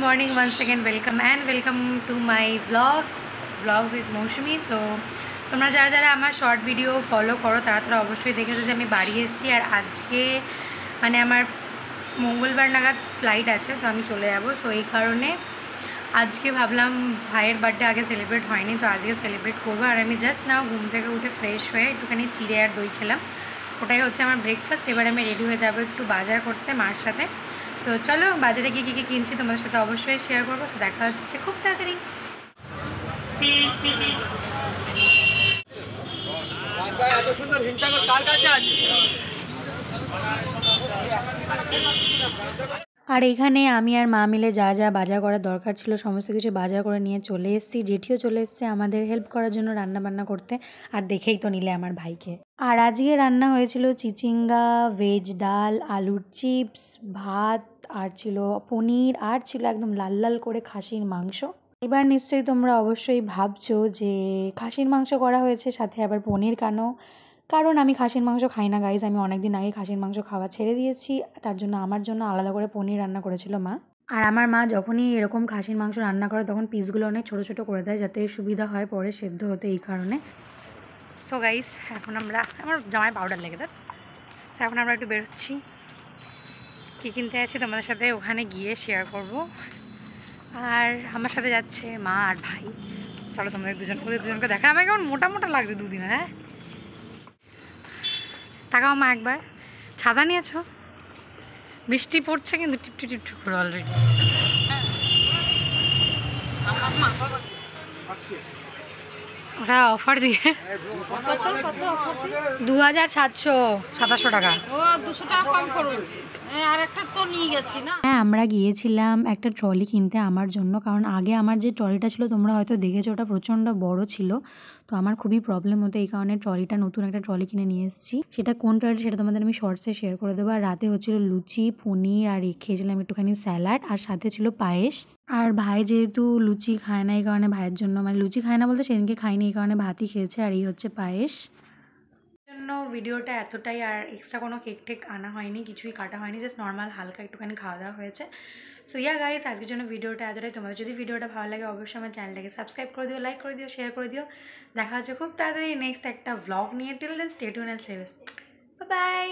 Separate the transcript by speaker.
Speaker 1: morning once again, welcome to my vlogs with Moushumi. So তোমরা যারা যারা আমার শর্ট ভিডিও ফলো করো তারা অবশ্যই দেখেছো যে আমি বাড়ি এসেছি আর আজকে মানে আমার মঙ্গলবার নাগাদ ফ্লাইট আছে, তো আমি চলে যাব। সো এই কারণে আজকে ভাবলাম ভাইয়ের বার্থডে আগে সেলিব্রেট হয়নি, তো আজকে সেলিব্রেট করবো। আর আমি জাস্ট নাও ঘুম থেকে উঠে ফ্রেশ হয়ে একটুখানি চিড়ে আর দই খেলাম, ওটাই হচ্ছে আমার ব্রেকফাস্ট। এবার আমি রেডি হয়ে যাবো একটু বাজার করতে মার সাথে। সো চলো বাজারে গিয়ে কী কিনছি তোমাদের সাথে অবশ্যই শেয়ার করবো। সো দেখা হচ্ছে খুব তাড়াতাড়ি। আর এখানে আমি আর মা মিলে যা যা বাজার করার দরকার ছিল সমস্ত কিছু বাজার করে নিয়ে চলে এসেছি। জেঠিও চলে এসেছে আমাদের হেল্প করার জন্য রান্না বান্না করতে, আর দেখেই তো নিলে আমার ভাইকে। আর আজকে রান্না হয়েছিল চিচিঙ্গা, ভেজ ডাল, আলুর চিপস, ভাত, আর ছিল পনির, আর ছিল একদম লাল লাল করে খাসির মাংস। এবার নিশ্চয়ই তোমরা অবশ্যই ভাবছো যে খাসির মাংস করা হয়েছে সাথে আবার পনির কেন? কারণ আমি খাসির মাংস খাই না গাইজ, আমি অনেক দিন আগে খাসির মাংস খাওয়া ছেড়ে দিয়েছি। তার জন্য আমার জন্য আলাদা করে পনির রান্না করেছিল মা। আর আমার মা যখনই এরকম খাসির মাংস রান্না করে তখন পিসগুলো অনেক ছোটো ছোটো করে দেয় যাতে সুবিধা হয় পরে সেদ্ধ হতে, এই কারণে। সো গাইজ এখন আমার জামায় পাউডার লেগে দেয়। সো এখন আমরা একটু বেরোচ্ছি, কী কিনতে আছি তোমাদের সাথে ওখানে গিয়ে শেয়ার করব। আর আমার সাথে যাচ্ছে মা আর ভাই। চলো তোমাদের ওদের দুজনকে দেখা। আমাকে কেমন মোটা মোটা লাগছে দুদিন। হ্যাঁ তাকাও মা একবার। ছাতা নিয়েছো? বৃষ্টি পড়ছে কিন্তু টিপটি টিপটি করে অলরেডি। ওটা অফার দিয়ে 2727 টাকা। হ্যাঁ আমরা গিয়েছিলাম একটা ট্রলি কিনতে আমার জন্য, কারণ আগে আমার যে ট্রলিটা ছিল তোমরা হয়তো দেখেছো ওটা প্রচণ্ড বড় ছিল, তো আমার খুবই প্রবলেম হতো, এই কারণে ট্রলিটা নতুন একটা ট্রলি কিনে নিয়ে এসেছি। সেটা কোন ট্রলি সেটা তোমাদের আমি শর্টসে শেয়ার করে দেবো। আর রাতে হচ্ছিল লুচি, পনির, আর খেয়েছিলাম একটুখানি স্যালাড, আর সাথে ছিল পায়েস। আর ভাই যেহেতু লুচি খায় না এই কারণে ভাইয়ের জন্য, মানে লুচি খায় না বলতে সেদিনকে খাইনি, এই কারণে ভাতই খেয়েছে। আর এই হচ্ছে পায়েস। জন্য ভিডিওটা এতটাই, আর এক্সট্রা কোনো কেক টেক আনা হয়নি, কিছুই কাটা হয়নি, জাস্ট নর্মাল হালকা একটুখানি খাওয়া দাওয়া হয়েছে। সো ইয়া গাইস আজকের জন্য ভিডিওটা এতটাই। তোমাদের যদি ভিডিওটা ভালো লাগে অবশ্যই আমার চ্যানেলটাকে সাবস্ক্রাইব করে দিও, লাইক করে দিও, শেয়ার করে দিও। দেখা হচ্ছে খুব তাড়াতাড়ি নেক্সট একটা ভ্লগ নিয়ে। Till then stay tune and stay best. Bye by.